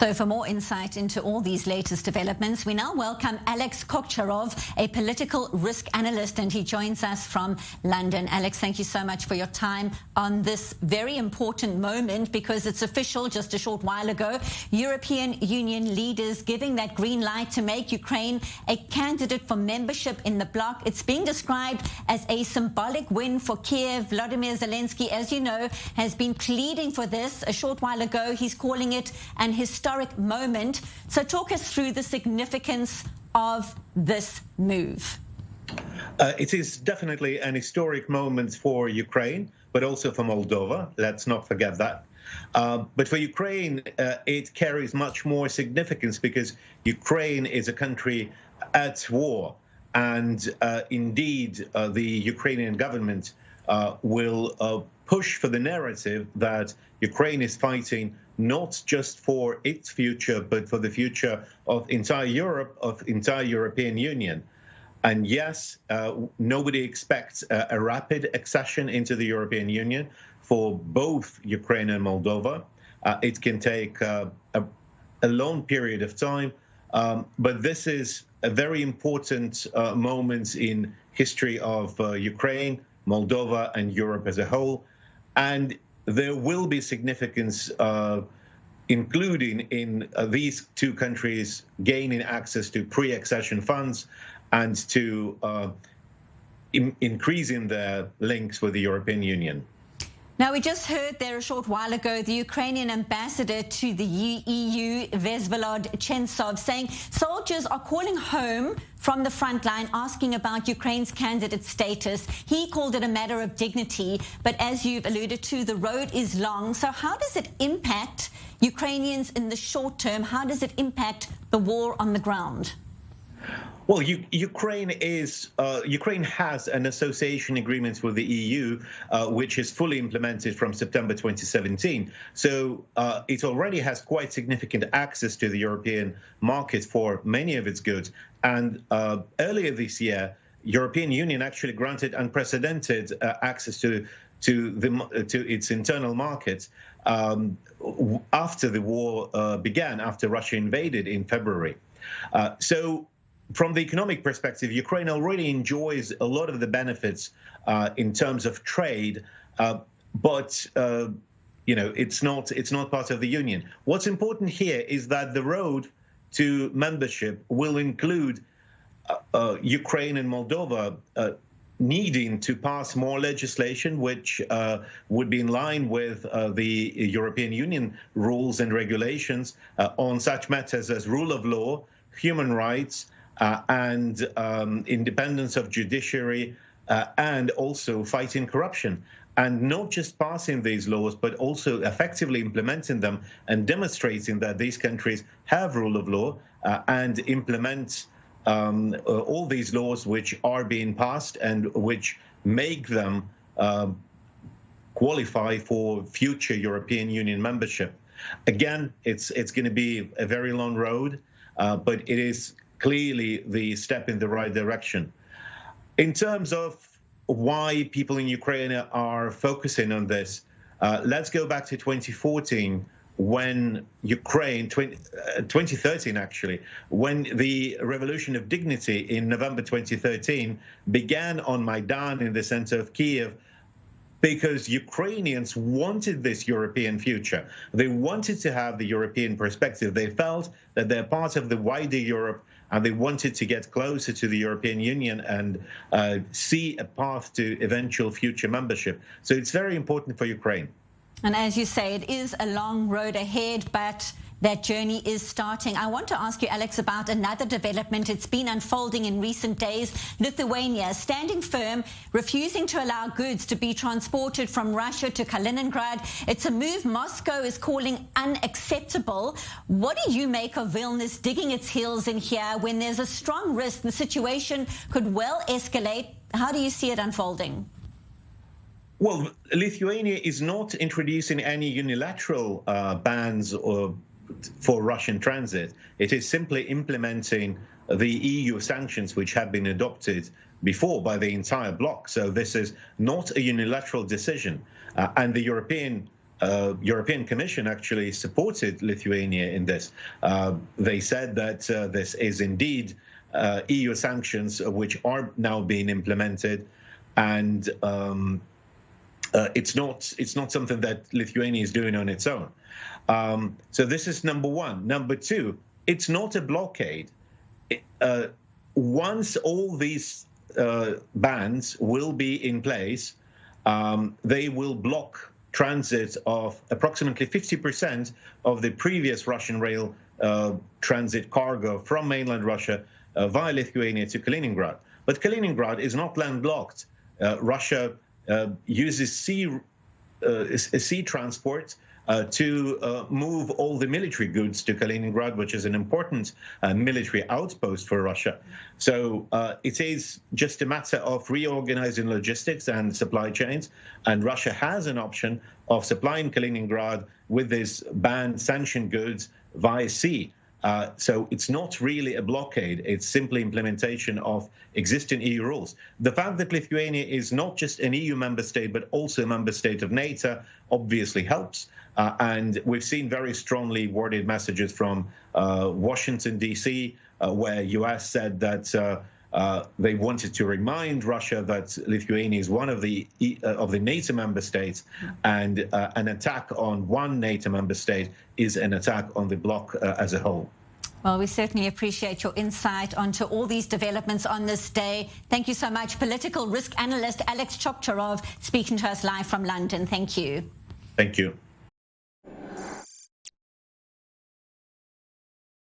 So for more insight into all these latest developments, we now welcome Alex Kokcharov, a political risk analyst, and he joins us from London. Alex, thank you so much for your time on this very important moment, because it's official just a short while ago. European Union leaders giving that green light to make Ukraine a candidate for membership in the bloc. It's being described as a symbolic win for Kiev. Volodymyr Zelensky, as you know, has been pleading for this a short while ago. He's calling it an historic moment. So talk us through the significance of this move. It is definitely an historic moment for Ukraine, but also for Moldova. Let's not forget that. But for Ukraine, it carries much more significance because Ukraine is a country at war. And indeed, the Ukrainian government will push for the narrative that Ukraine is fighting not just for its future, but for the future of entire Europe, of entire European Union. And yes, nobody expects a rapid accession into the European Union for both Ukraine and Moldova. It can take a long period of time, but this is a very important moment in history of Ukraine, Moldova, and Europe as a whole. And there will be significance, including in these two countries gaining access to pre-accession funds and to increasing their links with the European Union. Now, we just heard there a short while ago the Ukrainian ambassador to the EU, Vysvolod Chentsov, saying soldiers are calling home from the front line, asking about Ukraine's candidate status. He called it a matter of dignity, but as you've alluded to, the road is long. So how does it impact Ukrainians in the short term? How does it impact the war on the ground? Well, Ukraine has an association agreement with the EU, which is fully implemented from September 2017. So it already has quite significant access to the European market for many of its goods. And earlier this year, European Union actually granted unprecedented access to its internal market after the war began, after Russia invaded in February. So from the economic perspective, Ukraine already enjoys a lot of the benefits in terms of trade, but it's not part of the union. What's important here is that the road to membership will include Ukraine and Moldova needing to pass more legislation, which would be in line with the European Union rules and regulations on such matters as rule of law, human rights, and independence of judiciary, and also fighting corruption. And not just passing these laws, but also effectively implementing them and demonstrating that these countries have rule of law and implement all these laws which are being passed and which make them qualify for future European Union membership. Again, it's going to be a very long road, but it is clearly the step in the right direction. In terms of why people in Ukraine are focusing on this, let's go back to 2014, when 2013 actually, when the Revolution of Dignity in November 2013 began on Maidan in the center of Kiev, because Ukrainians wanted this European future. They wanted to have the European perspective. They felt that they're part of the wider Europe, and they wanted to get closer to the European Union and see a path to eventual future membership. So it's very important for Ukraine. And as you say, it is a long road ahead, but that journey is starting. I want to ask you, Alex, about another development. It's been unfolding in recent days. Lithuania standing firm, refusing to allow goods to be transported from Russia to Kaliningrad. It's a move Moscow is calling unacceptable. What do you make of Vilnius digging its heels in here when there's a strong risk the situation could well escalate? How do you see it unfolding? Well, Lithuania is not introducing any unilateral bans for Russian transit. It is simply implementing the EU sanctions which have been adopted before by the entire bloc. So this is not a unilateral decision. And the European European Commission actually supported Lithuania in this. They said that this is indeed EU sanctions which are now being implemented, and it's not something that Lithuania is doing on its own. So this is number one. Number two, it's not a blockade. Once all these bans will be in place, they will block transit of approximately 50% of the previous Russian rail transit cargo from mainland Russia via Lithuania to Kaliningrad. But Kaliningrad is not landlocked. Russia uses sea transport to move all the military goods to Kaliningrad, which is an important military outpost for Russia. So it is just a matter of reorganizing logistics and supply chains, and Russia has an option of supplying Kaliningrad with these banned sanctioned goods via sea. So it's not really a blockade, it's simply implementation of existing EU rules. The fact that Lithuania is not just an EU member state, but also a member state of NATO obviously helps. And we've seen very strongly worded messages from Washington, D.C., where US said that they wanted to remind Russia that Lithuania is one of the NATO member states, and an attack on one NATO member state is an attack on the bloc as a whole. Well, we certainly appreciate your insight onto all these developments on this day. Thank you so much. Political risk analyst Alex Chokcherov speaking to us live from London. Thank you. Thank you.